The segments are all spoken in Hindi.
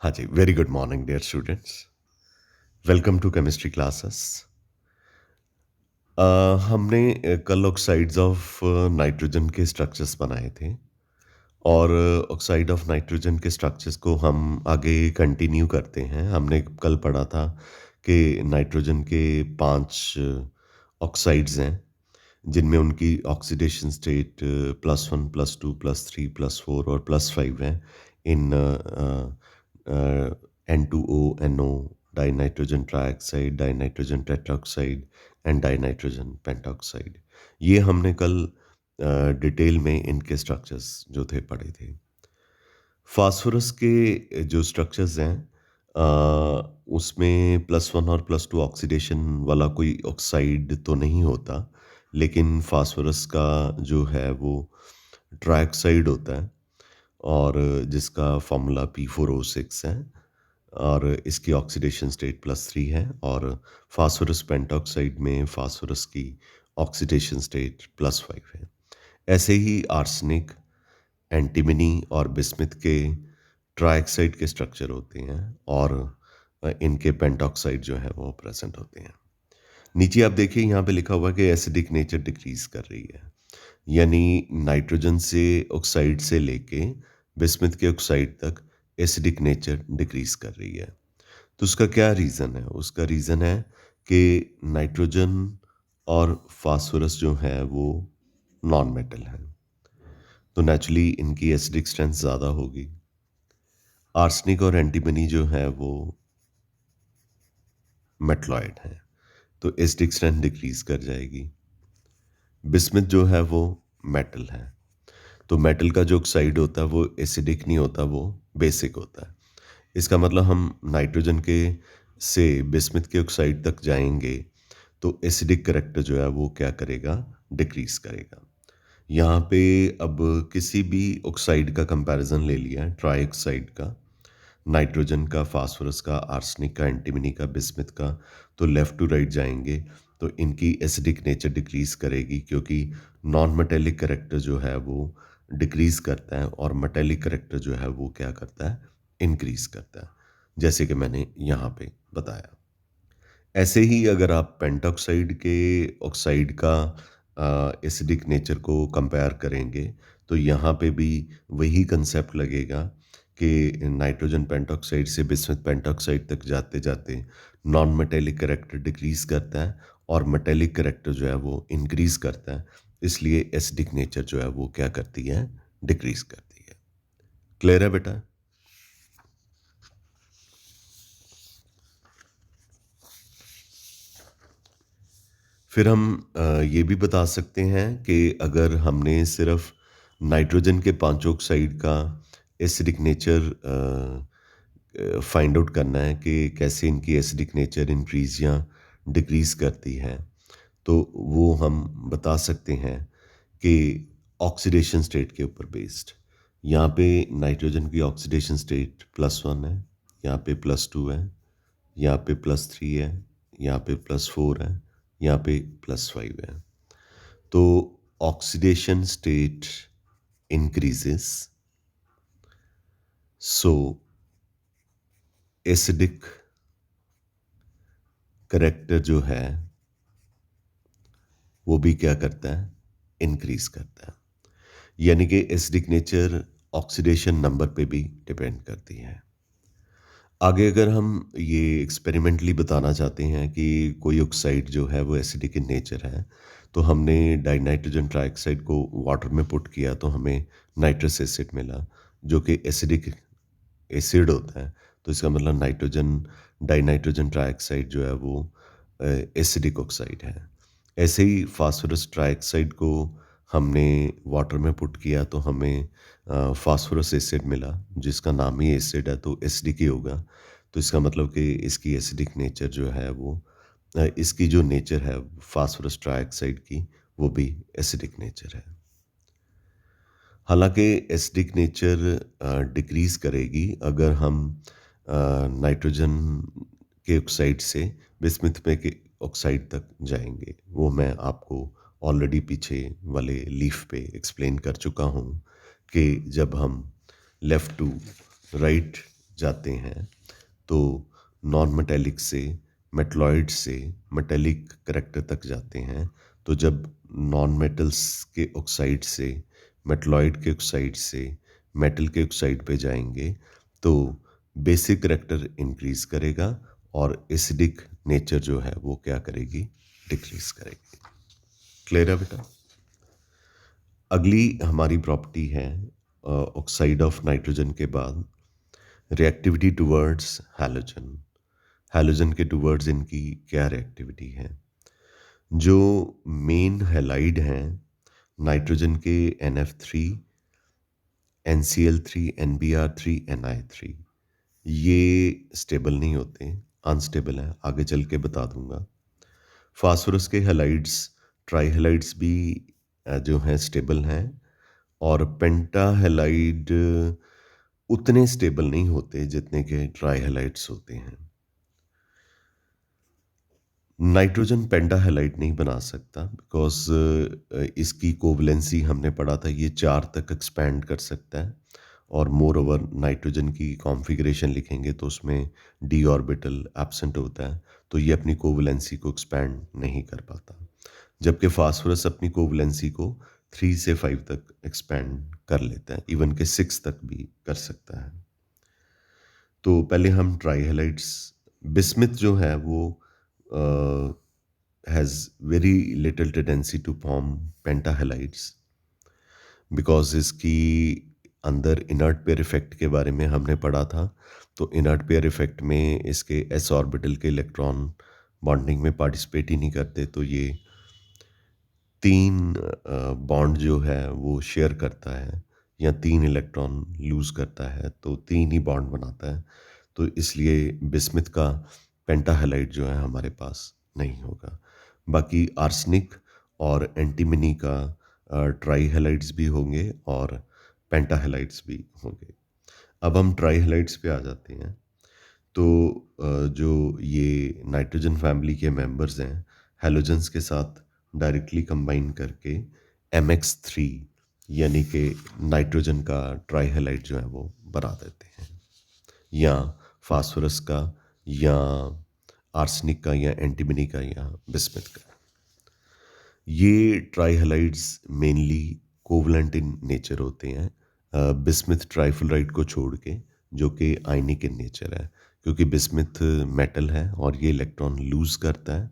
हाँ जी, very good morning dear students. Welcome to chemistry classes. हमने कल ऑक्साइड्स ऑफ नाइट्रोजन के स्ट्रक्चर्स बनाए थे और ऑक्साइड ऑफ नाइट्रोजन के स्ट्रक्चर्स को हम आगे कंटिन्यू करते हैं। हमने कल पढ़ा था कि नाइट्रोजन के 5 ऑक्साइड्स हैं जिनमें उनकी ऑक्सीडेशन स्टेट +1 +2 +3 +4 और +5 हैं इन N2O NO dinitrogen trioxide, dinitrogen tetroxide and dinitrogen pentoxide. ये हमने कल डिटेल में इनके स्ट्रक्चर्स जो थे पढ़े थे। फास्फोरस के जो स्ट्रक्चर्स हैं उसमें +1 और +2 ऑक्सीडेशन वाला कोई ऑक्साइड तो नहीं होता, लेकिन फास्फोरस का जो है वो ट्राइऑक्साइड होता है और जिसका फॉर्मूला P4O6 है और इसकी ऑक्सीडेशन स्टेट +3 है और फास्फोरस पेंटॉक्साइड में फास्फोरस की ऑक्सीडेशन स्टेट +5 है। ऐसे ही आर्सेनिक, एंटीमनी और बिस्मिथ के ट्राइऑक्साइड के स्ट्रक्चर होते हैं और इनके पेंटॉक्साइड जो है वो प्रेजेंट होते हैं। नीचे आप देखिए यहाँ पे लिखा हुआ है कि एसिडिक नेचर डिक्रीज कर रही है, यानी नाइट्रोजन से ऑक्साइड से लेके बिस्मिथ के ऑक्साइड तक एसिडिक नेचर डिक्रीज कर रही है। तो उसका क्या रीज़न है? उसका रीज़न है कि नाइट्रोजन और फास्फोरस जो है वो नॉन मेटल हैं, तो नेचुरली इनकी एसिडिक स्ट्रेंथ ज़्यादा होगी। आर्सेनिक और एंटीमनी जो है वो मेटलॉइड हैं, तो एसिडिक स्ट्रेंथ डिक्रीज कर जाएगी। बिस्मिथ जो है वो मेटल है, तो मेटल का जो ऑक्साइड होता है वो एसिडिक नहीं होता, वो बेसिक होता है। इसका मतलब हम नाइट्रोजन के से बिस्मिथ के ऑक्साइड तक जाएंगे तो एसिडिक करैक्टर जो है वो क्या करेगा, डिक्रीज करेगा। यहाँ पे अब किसी भी ऑक्साइड का कंपैरिजन ले लिया है, ट्राई ऑक्साइड का, नाइट्रोजन का, फास्फोरस का, आर्सेनिक का, एंटीमनी का, बिस्मिथ का, तो लेफ़्ट टू राइट जाएंगे तो इनकी एसिडिक नेचर डिक्रीज करेगी क्योंकि नॉन मेटेलिक करैक्टर जो है वो डिक्रीज करता है और मेटेलिक करैक्टर जो है वो क्या करता है, इंक्रीज करता है, जैसे कि मैंने यहाँ पे बताया। ऐसे ही अगर आप पेंटॉक्साइड के ऑक्साइड का एसिडिक नेचर को कंपेयर करेंगे तो यहाँ पे भी वही कंसेप्ट लगेगा कि नाइट्रोजन पेंटॉक्साइड से बिस्मिथ पेंटॉक्साइड तक जाते जाते नॉन मेटेलिक करैक्टर डिक्रीज करता है और मेटेलिक करैक्टर जो है वो इंक्रीज करता है, इसलिए एसिडिक नेचर जो है वो क्या करती है, डिक्रीज करती है। क्लियर है बेटा? फिर हम ये भी बता सकते हैं कि अगर हमने सिर्फ नाइट्रोजन के पांचों ऑक्साइड का एसिडिक नेचर फाइंड आउट करना है कि कैसे इनकी एसिडिक नेचर इंक्रीज या डिक्रीज करती है, तो वो हम बता सकते हैं कि ऑक्सीडेशन स्टेट के ऊपर बेस्ड। यहाँ पे नाइट्रोजन की ऑक्सीडेशन स्टेट +1 है, यहाँ पे +2 है, यहाँ पे +3 है, यहाँ पे +4 है, यहाँ पे +5 है। तो oxidation state increases, so acidic character जो है वो भी क्या करता है, इंक्रीज करता है। यानी कि एसिडिक नेचर ऑक्सीडेशन नंबर पे भी डिपेंड करती है। आगे अगर हम ये एक्सपेरिमेंटली बताना चाहते हैं कि कोई ऑक्साइड जो है वो एसिडिक इन नेचर है, तो हमने डाइनाइट्रोजन ट्राइऑक्साइड को वाटर में पुट किया तो हमें नाइट्रस एसिड मिला जो कि एसिडिक एसिड होता है। तो इसका मतलब नाइट्रोजन डाइनाइट्रोजन ट्राइऑक्साइड जो है वो एसिडिक ऑक्साइड है। ऐसे ही फास्फोरस ट्राइऑक्साइड को हमने वाटर में पुट किया तो हमें फास्फोरस एसिड मिला जिसका नाम ही एसिड है, तो एसिडिक ही होगा। तो इसका मतलब कि इसकी एसिडिक नेचर जो है वो इसकी जो नेचर है फास्फोरस ट्राइऑक्साइड की, वो भी एसिडिक नेचर है। हालांकि एसिडिक नेचर डिक्रीज करेगी अगर हम नाइट्रोजन के ऑक्साइड से बिस्मिथ में के ऑक्साइड तक जाएंगे। वो मैं आपको ऑलरेडी पीछे वाले लीफ पे एक्सप्लेन कर चुका हूँ कि जब हम लेफ़्ट टू राइट जाते हैं तो नॉन मेटेलिक से मेटलॉइड से मेटेलिक करेक्टर तक जाते हैं। तो जब नॉन मेटल्स के ऑक्साइड से मेटलॉइड के ऑक्साइड से मेटल के ऑक्साइड पे जाएंगे तो बेसिक करेक्टर इंक्रीज करेगा और एसिडिक नेचर जो है वो क्या करेगी, डिक्रीज करेगी। क्लियर है बेटा? अगली हमारी प्रॉपर्टी है ऑक्साइड ऑफ नाइट्रोजन के बाद रिएक्टिविटी टुवर्ड्स हैलोजन। हैलोजन के टुवर्ड्स इनकी क्या रिएक्टिविटी है? जो मेन हैलाइड हैं नाइट्रोजन के NF3, NCl3, NBr3, NI3, ये स्टेबल नहीं होते, अनस्टेबल है, आगे चल के बता दूंगा। फास्फोरस के हैलाइड्स ट्राई हैलाइड्स भी जो हैं स्टेबल हैं, और पेंटा हैलाइड उतने स्टेबल नहीं होते जितने के ट्राई हैलाइड्स होते हैं। नाइट्रोजन पेंटा हैलाइड नहीं बना सकता बिकॉज इसकी कोवलेंसी हमने पढ़ा था, ये 4 तक एक्सपैंड कर सकता है, और मोर ओवर नाइट्रोजन की कॉन्फ़िगरेशन लिखेंगे तो उसमें डी ऑर्बिटल एब्सेंट होता है, तो ये अपनी कोवलेंसी को एक्सपैंड नहीं कर पाता। जबकि फास्फोरस अपनी कोवलेंसी को 3 से 5 तक एक्सपैंड कर लेता है, इवन के 6 तक भी कर सकता है। तो पहले हम ट्राई हैलाइड्स, बिस्मिथ जो है वो has very little tendency to form pentahalides because इसकी अंदर इनर्ट पेयर इफेक्ट के बारे में हमने पढ़ा था। तो इनर्ट पेयर इफेक्ट में इसके एस ऑर्बिटल के इलेक्ट्रॉन बॉन्डिंग में पार्टिसिपेट ही नहीं करते, तो ये 3 बॉन्ड जो है वो शेयर करता है या 3 इलेक्ट्रॉन लूज़ करता है, तो 3 ही बॉन्ड बनाता है। तो इसलिए बिस्मिथ का पेंटा हैलाइड जो है हमारे पास नहीं होगा। बाकी आर्सेनिक और एंटीमनी का ट्राई हैलाइड्स भी होंगे और पेंटा हैलाइड्स भी होंगे। अब हम ट्राई हैलाइड्स पे आ जाते हैं। तो जो ये नाइट्रोजन फैमिली के मेंबर्स हैं हैलोजन्स के साथ डायरेक्टली कंबाइन करके MX3 यानी कि नाइट्रोजन का ट्राई हैलाइड जो है वो बना देते हैं, या फास्फोरस का या आर्सेनिक का या एंटीमनी का या बिस्मिथ का। ये try halides mainly covalent in nature होते हैं, बिस्मिथ ट्राइफ्लोराइड को छोड़ के, जो कि आयनिक इन नेचर है। क्योंकि बिस्मिथ मेटल है और ये इलेक्ट्रॉन लूज करता है,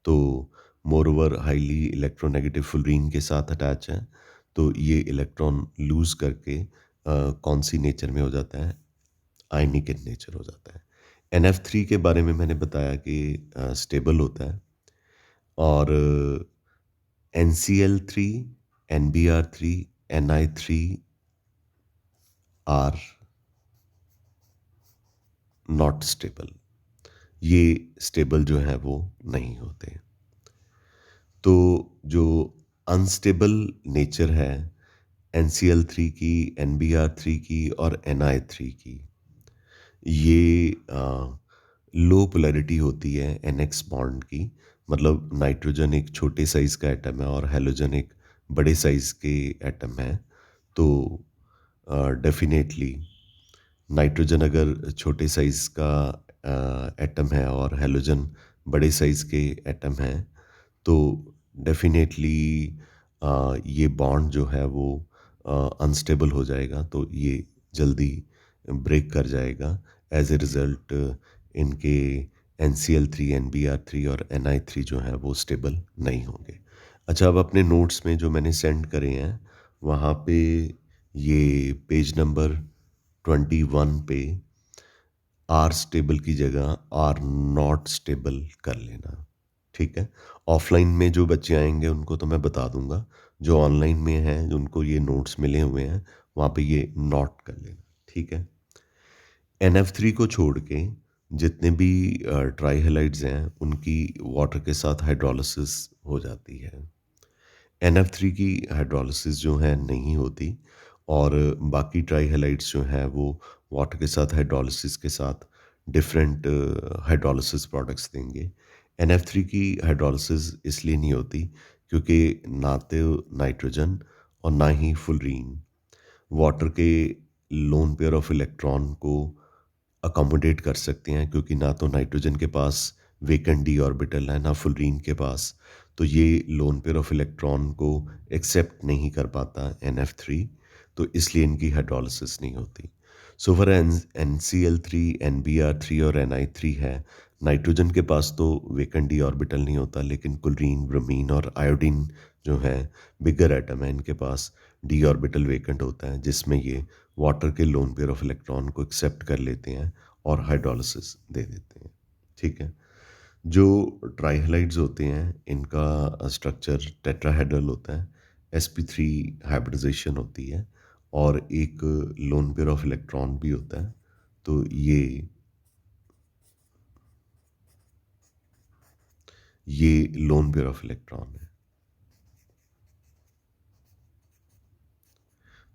तो more over highly electronegative fullerene के साथ अटैच है, तो ये इलेक्ट्रॉन लूज करके कौन सी नेचर में हो जाता है, आयनिक इन नेचर हो जाता है। NF3 के बारे में मैंने बताया कि स्टेबल होता है, और NCl3, NBr3, Ni3 are not stable, ये स्टेबल जो है वो नहीं होते। तो जो अनस्टेबल नेचर है NCl3 की, NBr3 की और Ni3 की, ये लो पोलैरिटी होती है NX बॉन्ड की। मतलब नाइट्रोजन एक छोटे साइज़ का एटम है और हैलोजन एक बड़े साइज़ के एटम है। तो डेफिनेटली नाइट्रोजन अगर छोटे साइज़ का एटम है और हैलोजन बड़े साइज़ के एटम है, तो डेफिनेटली ये बॉन्ड जो है वो अनस्टेबल हो जाएगा, तो ये जल्दी ब्रेक कर जाएगा। एज ए रिज़ल्ट इनके NCl3, NBr3 और Ni3 जो है वो स्टेबल नहीं होंगे। अच्छा, अब अपने नोट्स में जो मैंने सेंड करे हैं वहाँ पे ये पेज नंबर 21 पे आर स्टेबल की जगह आर नॉट स्टेबल कर लेना, ठीक है। ऑफलाइन में जो बच्चे आएंगे उनको तो मैं बता दूंगा, जो ऑनलाइन में हैं उनको ये नोट्स मिले हुए हैं, वहाँ पे ये नॉट कर लेना, ठीक है। NF3 को छोड़ के जितने भी ट्राई हैलाइड्स हैं उनकी वाटर के साथ हाइड्रोलिसिस हो जाती है। NF3 की हाइड्रोलिसिस जो है नहीं होती, और बाकी ट्राई हैलाइड्स जो हैं वो वाटर के साथ हाइड्रोलिसिस के साथ डिफरेंट हाइड्रोलिसिस प्रोडक्ट्स देंगे। NF3 की हाइड्रोलिसिस इसलिए नहीं होती क्योंकि ना तो नाइट्रोजन और ना ही फुलरीन वाटर के लोन पेयर ऑफ इलेक्ट्रॉन को अकोमोडेट कर सकते हैं, क्योंकि ना तो नाइट्रोजन के पास वेकेंट डी ऑर्बिटल है, ना फ्लोरीन के पास, तो ये लोन पेयर ऑफ इलेक्ट्रॉन को एक्सेप्ट नहीं कर पाता NF3, तो इसलिए इनकी हाइड्रोलिसिस नहीं होती। सो फॉर NCl3, NBr3 और Ni3 है, नाइट्रोजन के पास तो वेकेंट डी ऑर्बिटल नहीं होता, लेकिन क्लोरीन, ब्रोमीन और आयोडीन जो है बिगर एटम है, इनके पास डी ऑर्बिटल वेकेंट होता है, जिसमें ये वाटर के लोन पेयर ऑफ इलेक्ट्रॉन को एक्सेप्ट कर लेते हैं और हाइड्रोलिसिस दे देते हैं। ठीक है। जो ट्राइहलाइड्स होते हैं इनका स्ट्रक्चर टेट्राहेड्रल होता है, sp3 हाइब्रिडाइजेशन होती है और एक लोन पेयर ऑफ इलेक्ट्रॉन भी होता है। तो ये लोन पेयर ऑफ इलेक्ट्रॉन है।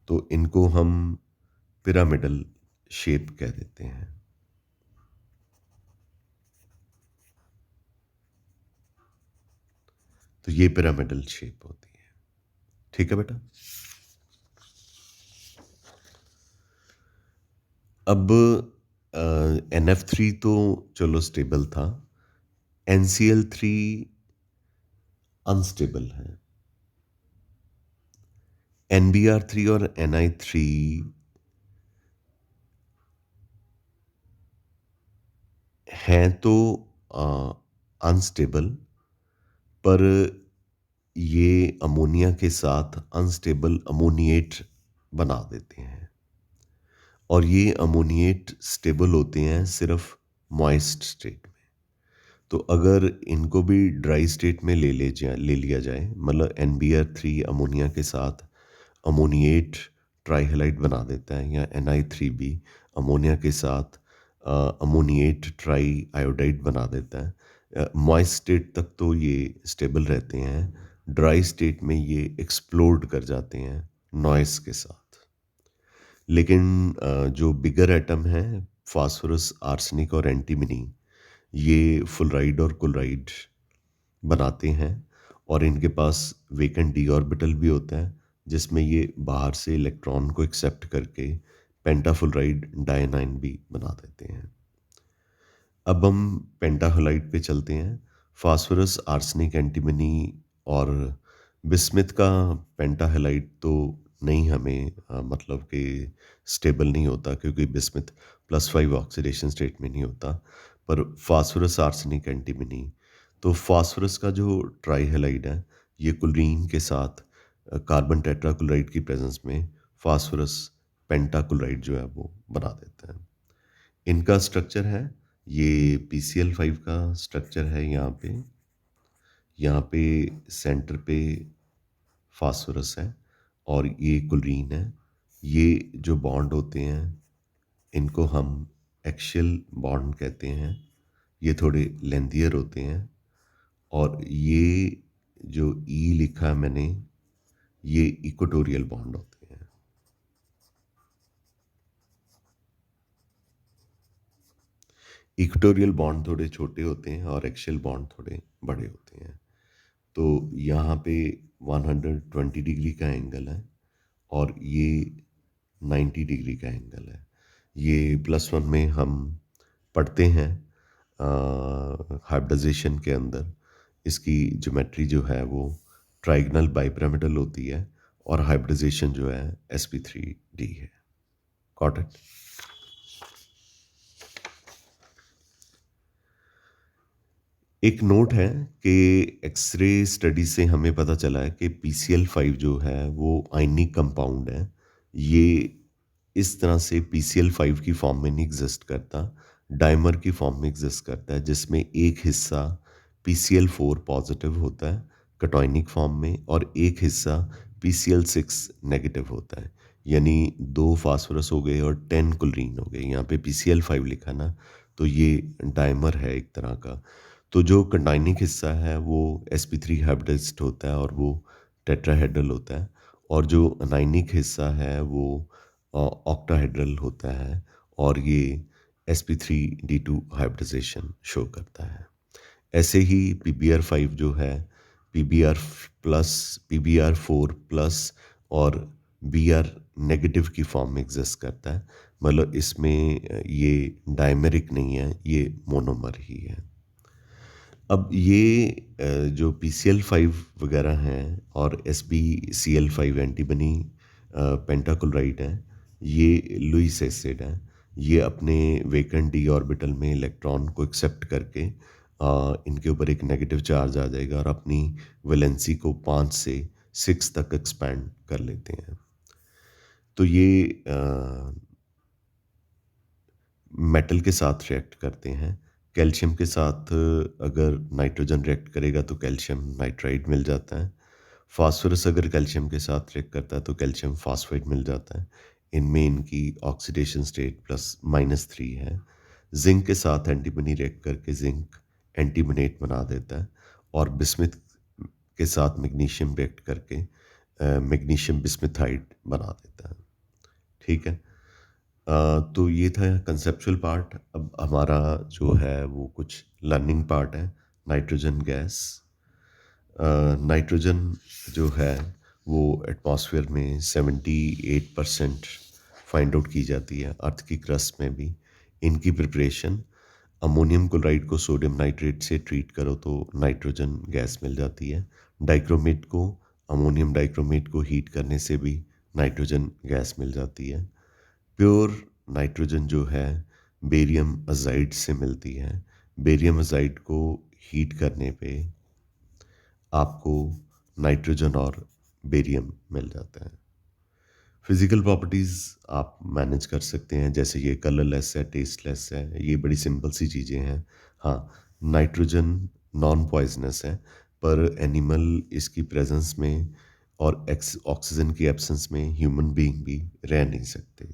तो इनको हम पिरामिडल शेप कह देते हैं। तो ये पिरामिडल शेप होती है। ठीक है बेटा। अब NF3 तो चलो स्टेबल था, NCl3 अनस्टेबल है, NBr3 और Ni3 हैं तो अनस्टेबल, पर ये अमोनिया के साथ अनस्टेबल अमोनिएट बना देते हैं, और ये अमोनिएट स्टेबल होते हैं सिर्फ मॉइस्ट स्टेट में। तो अगर इनको भी ड्राई स्टेट में ले लिया जाए, मतलब NBr3 अमोनिया के साथ अमोनिएट ट्राइहेलाइड बना देता है, या Ni3 भी अमोनिया के साथ अमोनिएट ट्राई आयोडाइड बना देता है, मॉइस्ट स्टेट तक तो ये स्टेबल रहते हैं, ड्राई स्टेट में ये एक्सप्लोड कर जाते हैं नॉइस के साथ। लेकिन जो बिगर एटम है, फास्फोरस, आर्सेनिक और एंटीमनी, ये फुलराइड और क्लोराइड बनाते हैं, और इनके पास वेकेंट डी ऑर्बिटल भी होता है, जिसमें ये बाहर से इलेक्ट्रॉन को एक्सेप्ट करके पेंटाफुलराइड डायनाइन भी बना देते हैं। अब हम पेंटाहलाइड पे चलते हैं। फास्फोरस, आर्सेनिक, एंटीमनी और बिस्मिथ का पेंटाहलाइड तो नहीं हमें मतलब कि स्टेबल नहीं होता, क्योंकि बिस्मिथ +5 ऑक्सीडेशन स्टेट में नहीं होता, पर फास्फोरस, आर्सेनिक, एंटीमनी, तो फास्फोरस का जो ट्राइहेलाइड है, ये क्लोरीन के साथ कार्बन टेट्राक्लोराइड की प्रेजेंस में फास्फोरस पेंटाक्लोराइड जो है वो बना देता है। इनका स्ट्रक्चर है, ये PCl5 का स्ट्रक्चर है। यहाँ पे सेंटर पे फास्फोरस है और ये क्लोरीन है। ये जो बॉन्ड होते हैं इनको हम एक्सियल बॉन्ड कहते हैं। ये थोड़े लेंथियर होते हैं, और ये जो ई लिखा है मैंने, ये इक्वेटोरियल बॉन्ड होते हैं। इक्वेटोरियल बॉन्ड थोड़े छोटे होते हैं और एक्सियल बॉन्ड थोड़े बड़े होते हैं। तो यहाँ पे 120 डिग्री का एंगल है और ये 90 डिग्री का एंगल है। ये +1 में हम पढ़ते हैं हाइब्रिडाइजेशन के अंदर। इसकी ज्योमेट्री जो है वो ट्राइगोनल बाइपिरामिडल होती है, और हाइब्रिडाइजेशन जो है sp3d है। Got it. एक नोट है कि एक्सरे स्टडी से हमें पता चला है कि PCl5 जो है वो आयनिक कंपाउंड है। ये इस तरह से PCl5 की फॉर्म में नहीं एग्जिस्ट करता, डाइमर की फॉर्म में एग्जिस्ट करता है, जिसमें एक हिस्सा PCl4 पॉजिटिव होता है कटोइनिक फॉर्म में, और एक हिस्सा PCl6 नेगेटिव होता है। यानी 2 फास्फोरस हो गए और 10 क्लोरीन हो गए। यहाँ पे PCl5 लिखा ना, तो ये डाइमर है एक तरह का। तो जो कंडाइनिक हिस्सा है वो sp3 हाइब्रिडाइज्ड होता है और वो टेट्राहेड्रल होता है, और जो अनाइनिक हिस्सा है वो ऑक्टाहेड्रल होता है, और ये sp3d2 हाइब्रिडाइजेशन शो करता है। ऐसे ही PBr5 जो है PBr प्लस, PBr4 प्लस और Br नेगेटिव की फॉर्म में एग्जिस्ट करता है, मतलब इसमें ये डायमेरिक नहीं है, ये मोनोमर ही है। अब ये जो PCl5 वगैरह हैं और SbCl5 एंटीबनी पेंटाक्लोराइड है, ये लुईस एसिड है। ये अपने वेकेंट डी ऑर्बिटल में इलेक्ट्रॉन को एक्सेप्ट करके इनके ऊपर एक नेगेटिव चार्ज आ जाएगा और अपनी वैलेंसी को 5 से 6 तक एक्सपैंड कर लेते हैं। तो ये मेटल के साथ रिएक्ट करते हैं। कैल्शियम के साथ अगर नाइट्रोजन रिएक्ट करेगा तो कैल्शियम नाइट्राइड मिल जाता है। फास्फोरस अगर कैल्शियम के साथ रिएक्ट करता है तो कैल्शियम फास्फाइड मिल जाता है। इनमें इनकी ऑक्सीडेशन स्टेट +-3 है। जिंक के साथ एंटीमनी रिएक्ट करके जिंक एंटीमोनेट बना देता है और बिस्मिथ के साथ मैग्नीशियम रिएक्ट करके मैग्नीशियम बिस्मिथाइड बना देता है। ठीक है। तो ये था कंसेप्चुअल पार्ट। अब हमारा जो है वो कुछ लर्निंग पार्ट है। नाइट्रोजन गैस, नाइट्रोजन जो है वो एटमॉस्फेयर में 78% फाइंड आउट की जाती है, अर्थ की क्रस्ट में भी। इनकी प्रिपरेशन, अमोनियम क्लोराइड को सोडियम नाइट्रेट से ट्रीट करो तो नाइट्रोजन गैस मिल जाती है। डाइक्रोमेट को, अमोनियम डाइक्रोमेट को हीट करने से भी नाइट्रोजन गैस मिल जाती है। प्योर नाइट्रोजन जो है बेरियम अजाइड से मिलती है। बेरियम अजाइड को हीट करने पे आपको नाइट्रोजन और बेरियम मिल जाता है। फिजिकल प्रॉपर्टीज़ आप मैनेज कर सकते हैं, जैसे ये कलरलेस है, टेस्टलेस है, ये बड़ी सिंपल सी चीज़ें हैं। हाँ, नाइट्रोजन नॉन पॉइजनस है, पर एनिमल इसकी प्रेजेंस में और ऑक्सीजन की एब्सेंस में ह्यूमन बीइंग भी रह नहीं सकते,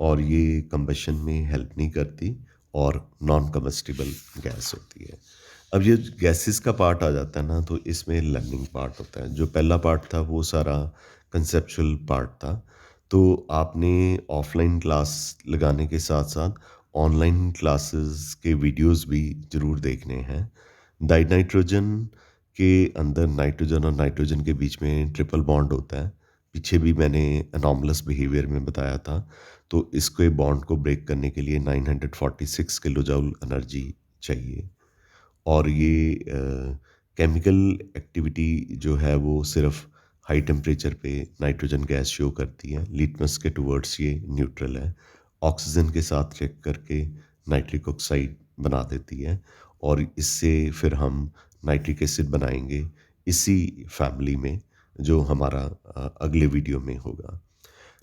और ये कंबशन में हेल्प नहीं करती और नॉन कम्बस्टिबल गैस होती है। अब ये गैसेस का पार्ट आ जाता है ना, तो इसमें लर्निंग पार्ट होता है। जो पहला पार्ट था वो सारा कंसेप्चुअल पार्ट था। तो आपने ऑफलाइन क्लास लगाने के साथ साथ ऑनलाइन क्लासेस के वीडियोस भी ज़रूर देखने हैं। डाइनाइट्रोजन के अंदर नाइट्रोजन और नाइट्रोजन के बीच में ट्रिपल बॉन्ड होता है। पीछे भी मैंने अनॉमलस बिहेवियर में बताया था। तो इसके बॉन्ड को ब्रेक करने के लिए 946 किलो जूल एनर्जी चाहिए। और ये केमिकल एक्टिविटी जो है वो सिर्फ हाई टेम्परेचर पे नाइट्रोजन गैस शो करती है। लिटमस के टुवर्ड्स ये न्यूट्रल है। ऑक्सीजन के साथ रिएक्ट करके नाइट्रिक ऑक्साइड बना देती है, और इससे फिर हम नाइट्रिक एसिड बनाएंगे इसी फैमिली में, जो हमारा अगले वीडियो में होगा।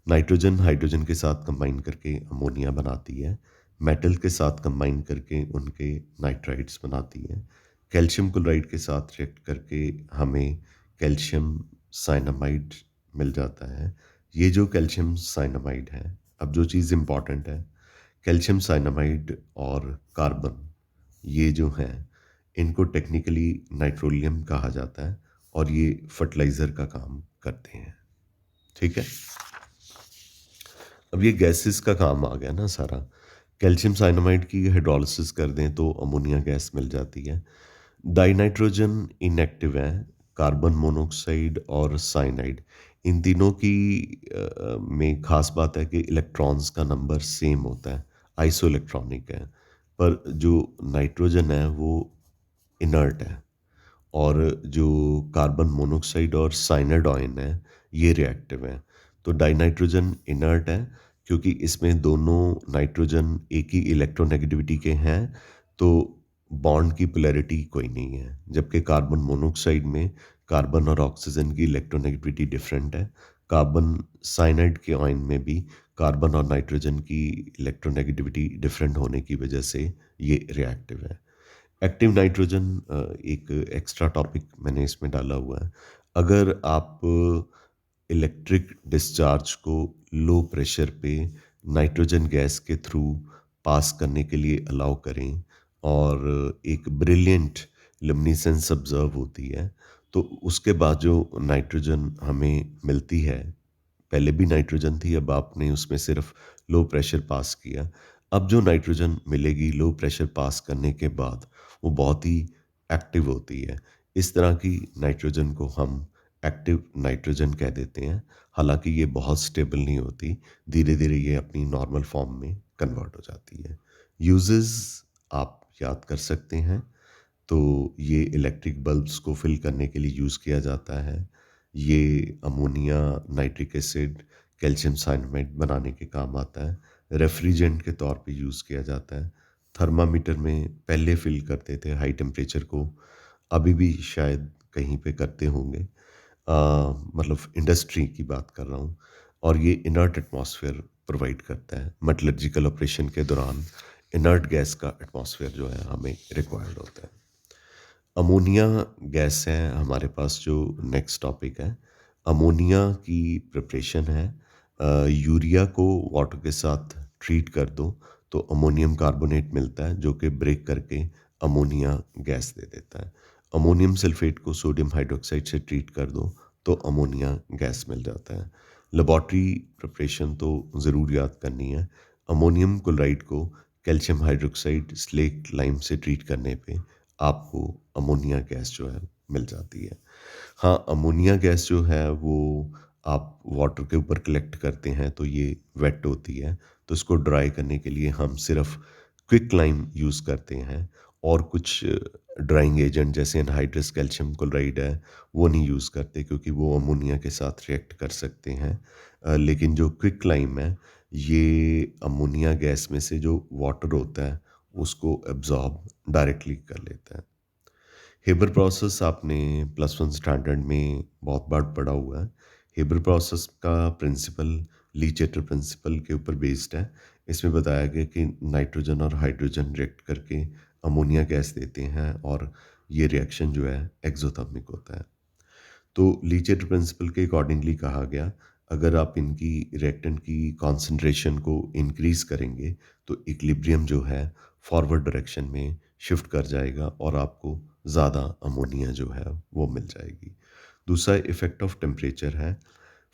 नाइट्रोजन हाइड्रोजन के साथ कंबाइन करके अमोनिया बनाती है। मेटल के साथ कंबाइन करके उनके नाइट्राइड्स बनाती है। कैल्शियम क्लोराइड के साथ रिएक्ट करके हमें कैल्शियम साइनामाइड मिल जाता है। ये जो कैल्शियम साइनामाइड है, अब जो चीज़ इम्पॉर्टेंट है, कैल्शियम साइनामाइड और कार्बन, ये जो हैं इनको टेक्निकली नाइट्रोलियम कहा जाता है, और ये फर्टिलाइज़र का काम करते हैं। ठीक है। अब ये गैसेस का काम आ गया ना सारा। कैल्शियम साइनामाइड की हाइड्रोलिसिस कर दें तो अमोनिया गैस मिल जाती है। डाइनाइट्रोजन इनएक्टिव है। कार्बन मोनोऑक्साइड और साइनाइड, इन तीनों की में खास बात है कि इलेक्ट्रॉन्स का नंबर सेम होता है, आइसो इलेक्ट्रॉनिक है। पर जो नाइट्रोजन है वो इनर्ट है, और जो कार्बन मोनोऑक्साइड और साइनाइड आयन है ये रिएक्टिव है। तो डाइनाइट्रोजन इनर्ट है क्योंकि इसमें दोनों नाइट्रोजन एक ही इलेक्ट्रोनेगेटिविटी के हैं, तो बॉन्ड की पोलैरिटी कोई नहीं है। जबकि कार्बन मोनोऑक्साइड में कार्बन और ऑक्सीजन की इलेक्ट्रोनेगेटिविटी डिफरेंट है। कार्बन साइनाइड के आयन में भी कार्बन और नाइट्रोजन की इलेक्ट्रोनेगेटिविटी डिफरेंट होने की वजह से ये रिएक्टिव है। एक्टिव नाइट्रोजन एक एक्स्ट्रा टॉपिक मैंने इसमें डाला हुआ है। अगर आप इलेक्ट्रिक डिस्चार्ज को लो प्रेशर पे नाइट्रोजन गैस के थ्रू पास करने के लिए अलाउ करें, और एक ब्रिलियंट लुमिनेसेंस ऑब्जर्व होती है, तो उसके बाद जो नाइट्रोजन हमें मिलती है, पहले भी नाइट्रोजन थी, अब आपने उसमें सिर्फ लो प्रेशर पास किया। अब जो नाइट्रोजन मिलेगी लो प्रेशर पास करने के बाद, वो बहुत ही एक्टिव होती है। इस तरह की नाइट्रोजन को हम एक्टिव नाइट्रोजन कह देते हैं। हालाँकि ये बहुत स्टेबल नहीं होती, धीरे-धीरे ये अपनी नॉर्मल फॉर्म में कन्वर्ट हो जाती है। यूजेस आप याद कर सकते हैं, तो ये इलेक्ट्रिक बल्ब्स को फिल करने के लिए यूज़ किया जाता है। ये ammonia nitric acid, calcium cyanamide बनाने के काम आता है। रेफ्रिजरेंट के तौर पे यूज़ किया जाता है। थर्मामीटर में पहले फिल करते थे हाई टेम्परेचर को, अभी भी शायद कहीं पे करते होंगे। मतलब इंडस्ट्री की बात कर रहा हूँ। और ये इनर्ट एटमॉस्फेयर प्रोवाइड करता है। मेटलर्जिकल ऑपरेशन के दौरान इनर्ट गैस का एटमॉस्फेयर जो है हमें रिक्वायर्ड होता है। अमोनिया गैस है हमारे पास जो नेक्स्ट टॉपिक है। अमोनिया की प्रिपरेशन है। यूरिया को वाटर के साथ ट्रीट कर दो तो अमोनियम कार्बोनेट मिलता है जो कि ब्रेक करके अमोनिया गैस दे देता है। अमोनियम सल्फेट को सोडियम हाइड्रोक्साइड से ट्रीट कर दो तो अमोनिया गैस मिल जाता है। लेबॉर्ट्री प्रिपरेशन तो ज़रूर याद करनी है। अमोनियम क्लोराइड को कैल्शियम हाइड्रोक्साइड स्लेट लाइम से ट्रीट करने पे आपको अमोनिया गैस जो है मिल जाती है। हाँ, अमोनिया गैस जो है वो आप वाटर के ऊपर कलेक्ट करते हैं तो ये वेट होती है, तो इसको ड्राई करने के लिए हम सिर्फ क्विक लाइम यूज़ करते हैं और कुछ ड्राइंग एजेंट जैसे एनहाइड्रस कैल्शियम क्लोराइड है वो नहीं यूज़ करते क्योंकि वो अमोनिया के साथ रिएक्ट कर सकते हैं। लेकिन जो क्विक लाइम है ये अमोनिया गैस में से जो वाटर होता है उसको एब्जॉर्ब डायरेक्टली कर लेता है। हेबर प्रोसेस आपने प्लस वन स्टैंडर्ड में बहुत बार पढ़ा हुआ है। हेबर प्रोसेस का प्रिंसिपल लीचेटर प्रिंसिपल के ऊपर बेस्ड है। इसमें बताया गया कि नाइट्रोजन और हाइड्रोजन रिएक्ट करके अमोनिया गैस देते हैं और ये रिएक्शन जो है एक्सोथर्मिक होता है। तो लीचेट प्रिंसिपल के अकॉर्डिंगली कहा गया, अगर आप इनकी रिएक्टेंट की कॉन्सेंट्रेशन को इंक्रीज करेंगे तो इक्विलिब्रियम जो है फॉरवर्ड डायरेक्शन में शिफ्ट कर जाएगा और आपको ज़्यादा अमोनिया जो है वो मिल जाएगी। दूसरा इफेक्ट ऑफ टेम्परेचर है।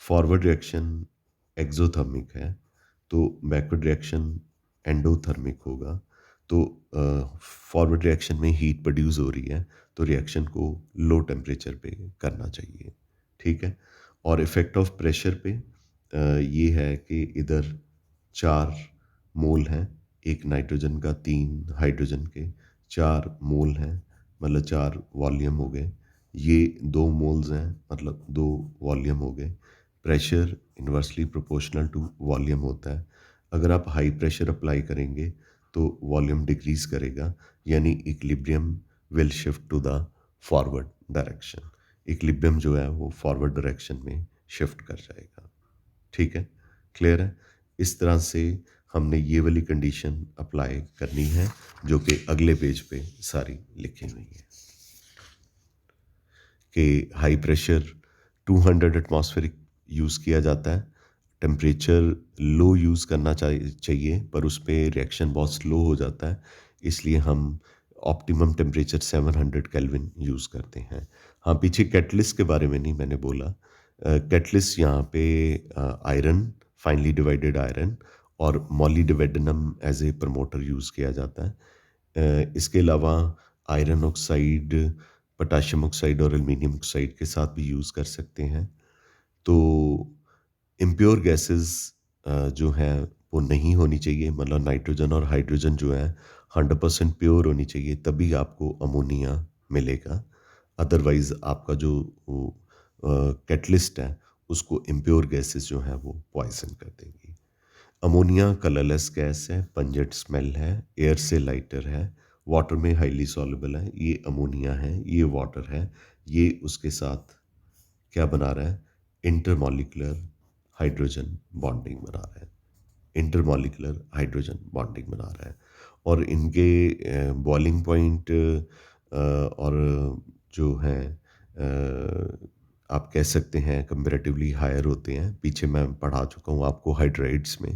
फॉरवर्ड रिएक्शन एक्सोथर्मिक है तो बैकवर्ड रिएक्शन एंडोथर्मिक होगा। तो फॉरवर्ड रिएक्शन में हीट प्रोड्यूस हो रही है तो रिएक्शन को लो टेम्परेचर पे करना चाहिए। ठीक है। और इफेक्ट ऑफ प्रेशर पे ये है कि इधर 4 मोल हैं, एक नाइट्रोजन का, 3 हाइड्रोजन के, 4 मोल हैं, मतलब 4 वॉल्यूम हो गए। ये 2 मोल्स हैं, मतलब 2 वॉल्यूम हो गए। Pressure inversely proportional to volume होता है। अगर आप हाई प्रेशर अप्लाई करेंगे तो वॉल्यूम डिक्रीज करेगा, यानी equilibrium will shift to the forward direction. Equilibrium जो है वो फॉरवर्ड डायरेक्शन में शिफ्ट कर जाएगा। ठीक है, क्लियर है। इस तरह से हमने ये वाली कंडीशन अप्लाई करनी है जो कि अगले पेज पे सारी लिखी हुई है कि हाई प्रेशर 200 एटमॉस्फेरिक यूज़ किया जाता है। टेम्परेचर लो यूज़ करना चाहिए पर उस पे रिएक्शन बहुत स्लो हो जाता है, इसलिए हम ऑप्टिमम टेम्परेचर 700 केल्विन यूज़ करते हैं। हाँ, पीछे कैटलिस्ट के बारे में नहीं मैंने बोला। कैटलिस्ट यहाँ पे आयरन, फाइनली डिवाइडेड आयरन और मॉलीडिवेडनम एज ए प्रमोटर यूज़ किया जाता है। इसके अलावा आयरन ऑक्साइड, पोटाशियम ऑक्साइड और एल्युमिनियम ऑक्साइड के साथ भी यूज़ कर सकते हैं। तो इम्प्योर गैसेस जो हैं वो नहीं होनी चाहिए, मतलब नाइट्रोजन और हाइड्रोजन जो है 100% प्योर होनी चाहिए, तभी आपको अमोनिया मिलेगा। अदरवाइज आपका जो कैटलिस्ट है उसको इम्प्योर गैसेस जो है वो पॉइजन कर देंगी। अमोनिया कलरलेस गैस है, पंजेंट स्मेल है, एयर से लाइटर है, वाटर में हाईली सॉल्युबल है। ये अमोनिया है, ये वाटर है, ये उसके साथ क्या बना रहा है, इंटरमॉलिक्यूलर हाइड्रोजन बॉन्डिंग बना रहा है। इंटरमॉलिक्यूलर हाइड्रोजन बॉन्डिंग बना रहा है और इनके बॉइलिंग पॉइंट और जो है आप कह सकते हैं कंपैरेटिवली हायर होते हैं। पीछे मैं पढ़ा चुका हूँ आपको हाइड्राइड्स में।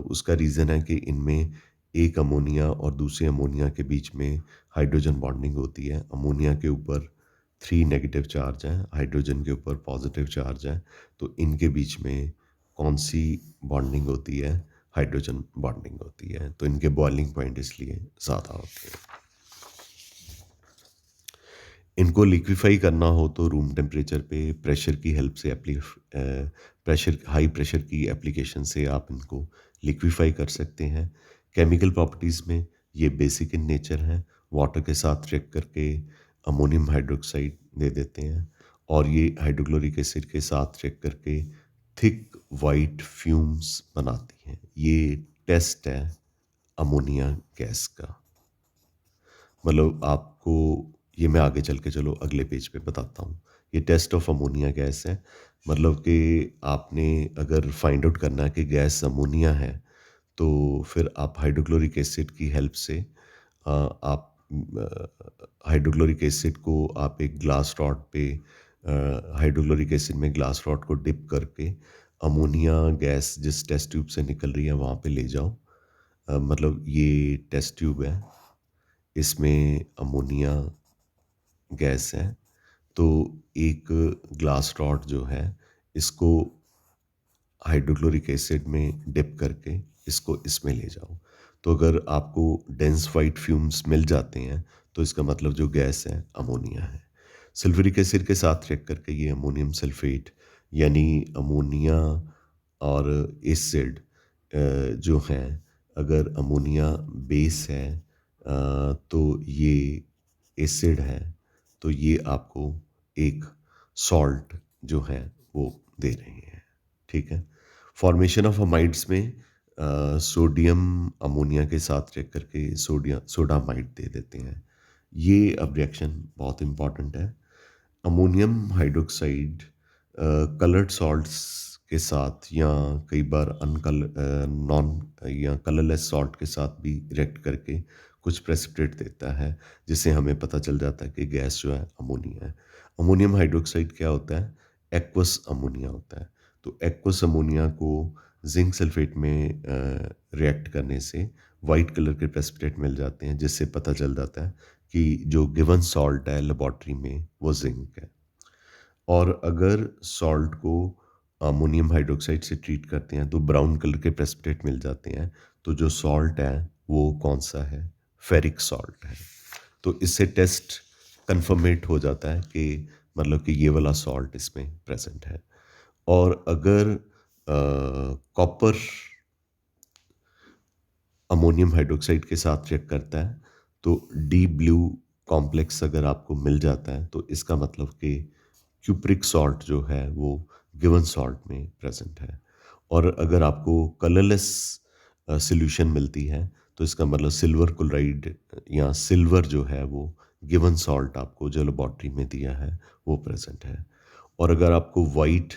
उसका रीज़न है कि इनमें एक अमोनिया और दूसरे अमोनिया के बीच में हाइड्रोजन बॉन्डिंग होती है। अमोनिया के ऊपर 3 नेगेटिव चार्ज हैं, हाइड्रोजन के ऊपर पॉजिटिव चार्ज है, तो इनके बीच में कौन सी बॉन्डिंग होती है, हाइड्रोजन बॉन्डिंग होती है, तो इनके बॉइलिंग पॉइंट इसलिए ज़्यादा होते हैं। इनको लिक्विफ़ाई करना हो तो रूम टेम्परेचर पे प्रेशर की हेल्प से प्रेशर हाई प्रेशर की एप्लीकेशन से आप इनको लिक्विफ़ाई कर सकते हैं। केमिकल प्रॉपर्टीज़ में ये बेसिक इन नेचर हैं, वाटर के साथ रिएक्ट करके अमोनियम हाइड्रॉक्साइड दे देते हैं और ये हाइड्रोक्लोरिक एसिड के साथ रिएक्ट करके थिक वाइट फ्यूम्स बनाती हैं। ये टेस्ट है अमोनिया गैस का। मतलब आपको ये मैं आगे चल के चलो अगले पेज पे बताता हूँ। ये टेस्ट ऑफ अमोनिया गैस है। मतलब कि आपने अगर फाइंड आउट करना है कि गैस अमोनिया है, तो फिर आप हाइड्रोक्लोरिक एसिड की हेल्प से आप हाइड्रोक्लोरिक एसिड को आप एक ग्लास रॉड पे हाइड्रोक्लोरिक एसिड में ग्लास रॉड को डिप करके अमोनिया गैस जिस टेस्ट ट्यूब से निकल रही है वहाँ पे ले जाओ। मतलब ये टेस्ट ट्यूब है, इसमें अमोनिया गैस है। तो एक ग्लास रॉड जो है इसको हाइड्रोक्लोरिक एसिड में डिप करके इसको इसमें ले जाओ। तो अगर आपको डेंस वाइट फ्यूम्स मिल जाते हैं तो इसका मतलब जो गैस है अमोनिया है। सल्फ्यूरिक एसिड के साथ रिएक्ट करके ये अमोनियम सल्फेट यानी अमोनिया और एसिड जो है, अगर अमोनिया बेस है तो ये एसिड है, तो ये आपको एक सॉल्ट जो है वो दे रहे हैं। ठीक है। फॉर्मेशन ऑफ अमाइड्स में सोडियम अमोनिया के साथ रिएक्ट करके सोडामाइड दे देते हैं। ये अब रिएक्शन बहुत इंपॉर्टेंट है। अमोनियम हाइड्रोक्साइड कलर्ड सॉल्ट्स के साथ या कई बार नॉन या कलरलेस सॉल्ट के साथ भी रिएक्ट करके कुछ प्रेसिपिटेट देता है, जिससे हमें पता चल जाता है कि गैस जो है अमोनिया है। अमोनियम हाइड्रोक्साइड क्या होता है? एक्वस अमोनिया होता है। तो एक्वस अमोनिया को जिंक सल्फेट में रिएक्ट करने से वाइट कलर के प्रेसिपिटेट मिल जाते हैं, जिससे पता चल जाता है कि जो गिवन सॉल्ट है लेबॉर्ट्री में वो जिंक है। और अगर सॉल्ट को अमोनियम हाइड्रोक्साइड से ट्रीट करते हैं तो ब्राउन कलर के प्रेसिपिटेट मिल जाते हैं। तो जो सॉल्ट है वो कौन सा है? फेरिक सॉल्ट है। तो इससे टेस्ट कंफर्मेट हो जाता है कि मतलब कि ये वाला सॉल्ट इसमें प्रेजेंट है। और अगर कॉपर अमोनियम हाइड्रोक्साइड के साथ रिएक्ट करता है तो डी ब्लू कॉम्प्लेक्स अगर आपको मिल जाता है तो इसका मतलब कि क्यूप्रिक सॉल्ट जो है वो गिवन सॉल्ट में प्रेजेंट है। और अगर आपको कलरलेस सॉल्यूशन मिलती है तो इसका मतलब सिल्वर क्लोराइड या सिल्वर जो है वो गिवन सॉल्ट आपको जो लेबॉर्ट्री में दिया है वो प्रेजेंट है। और अगर आपको वाइट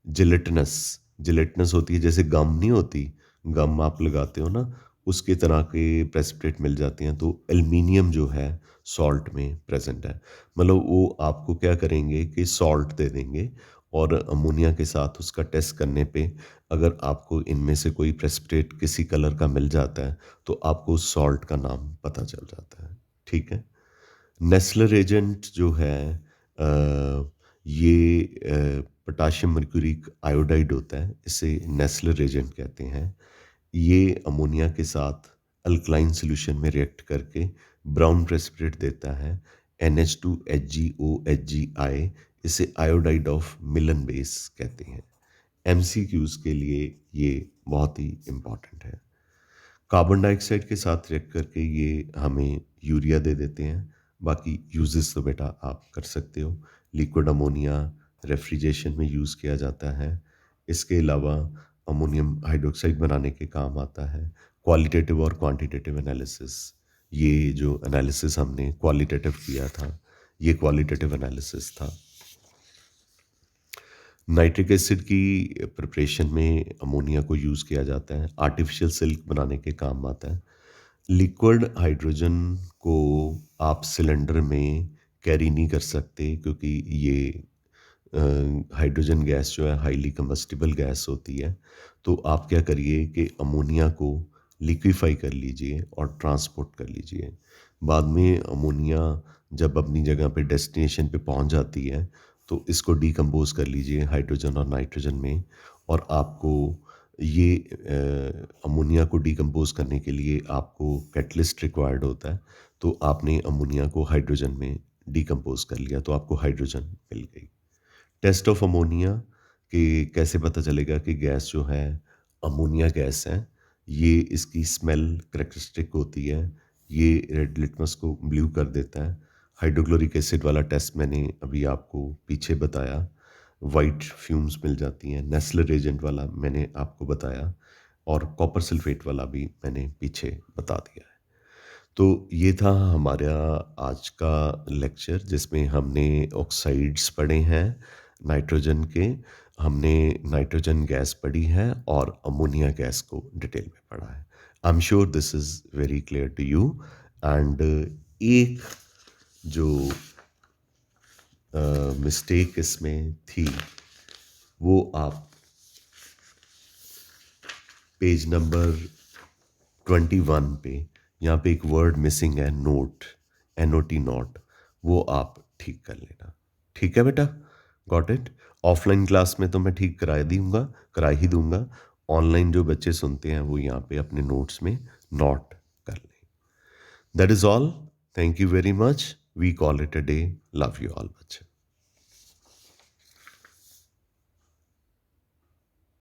जिलेटिनस जिलेटिनस होती है, जैसे गम नहीं होती, गम आप लगाते हो ना, उसके तरह के प्रेसिपिटेट मिल जाते हैं, तो एल्युमिनियम जो है सॉल्ट में प्रेजेंट है। मतलब वो आपको क्या करेंगे कि सॉल्ट दे देंगे और अमोनिया के साथ उसका टेस्ट करने पे अगर आपको इनमें से कोई प्रेसिपिटेट किसी कलर का मिल जाता है तो आपको उस सॉल्ट का नाम पता चल जाता है। ठीक है। नेस्लर एजेंट जो है ये पोटाशियम मर्क्यूरिक आयोडाइड होता है, इसे नेस्लर एजेंट कहते हैं। ये अमोनिया के साथ अल्कलाइन सॉल्यूशन में रिएक्ट करके ब्राउन प्रेसिपिटेट देता है, NH2HgOHgI। इसे आयोडाइड ऑफ मिलन बेस कहते हैं। MCQs के लिए ये बहुत ही इम्पॉर्टेंट है। कार्बन डाइऑक्साइड के साथ रिएक्ट करके ये हमें यूरिया दे देते हैं। बाकी यूजेस तो बेटा आप कर सकते हो। लिक्विड अमोनिया रेफ्रिजरेशन में यूज़ किया जाता है। इसके अलावा अमोनियम हाइड्रोक्साइड बनाने के काम आता है। क्वालिटेटिव और क्वांटिटेटिव एनालिसिस, ये जो एनालिसिस हमने क्वालिटेटिव किया था, ये क्वालिटेटिव एनालिसिस था। नाइट्रिक एसिड की प्रिपरेशन में अमोनिया को यूज़ किया जाता है, आर्टिफिशियल सिल्क बनाने के काम आता है। लिक्विड हाइड्रोजन को आप सिलेंडर में कैरी नहीं कर सकते, क्योंकि ये हाइड्रोजन गैस जो है हाईली कंबस्टिबल गैस होती है। तो आप क्या करिए कि अमोनिया को लिक्विफाई कर लीजिए और ट्रांसपोर्ट कर लीजिए। बाद में अमोनिया जब अपनी जगह पे डेस्टिनेशन पे पहुंच जाती है तो इसको डीकम्पोज कर लीजिए हाइड्रोजन और नाइट्रोजन में। और आपको ये अमोनिया को डीकम्पोज करने के लिए आपको कैटलिस्ट रिक्वायर्ड होता है। तो आपने अमोनिया को हाइड्रोजन में डिकम्पोज कर लिया तो आपको हाइड्रोजन मिल गई। टेस्ट ऑफ अमोनिया कि कैसे पता चलेगा कि गैस जो है अमोनिया गैस है। ये इसकी स्मेल करेक्टरिस्टिक होती है, ये रेड लिटमस को ब्लू कर देता है। हाइड्रोक्लोरिक एसिड वाला टेस्ट मैंने अभी आपको पीछे बताया, वाइट फ्यूम्स मिल जाती हैं। नेस्लर एजेंट वाला मैंने आपको बताया और कॉपर सल्फेट वाला भी मैंने पीछे बता दिया है। तो ये था हमारा आज का लेक्चर जिसमें हमने ऑक्साइड्स पढ़े हैं नाइट्रोजन के, हमने नाइट्रोजन गैस पढ़ी है और अमोनिया गैस को डिटेल में पढ़ा है। I am sure this is very clear to you. And एक जो मिस्टेक इसमें थी वो आप पेज नंबर 21 पे यहाँ पे एक वर्ड मिसिंग है, नोट, NOT नॉट, वो आप ठीक कर लेना। ठीक है बेटा, गॉट इट। ऑफलाइन क्लास में तो मैं ठीक करा ही दूंगा। ऑनलाइन जो बच्चे सुनते हैं वो यहाँ पे अपने नोट्स में नोट कर लें। That is all. Thank you very much. We call it a day. Love you all बच्चे।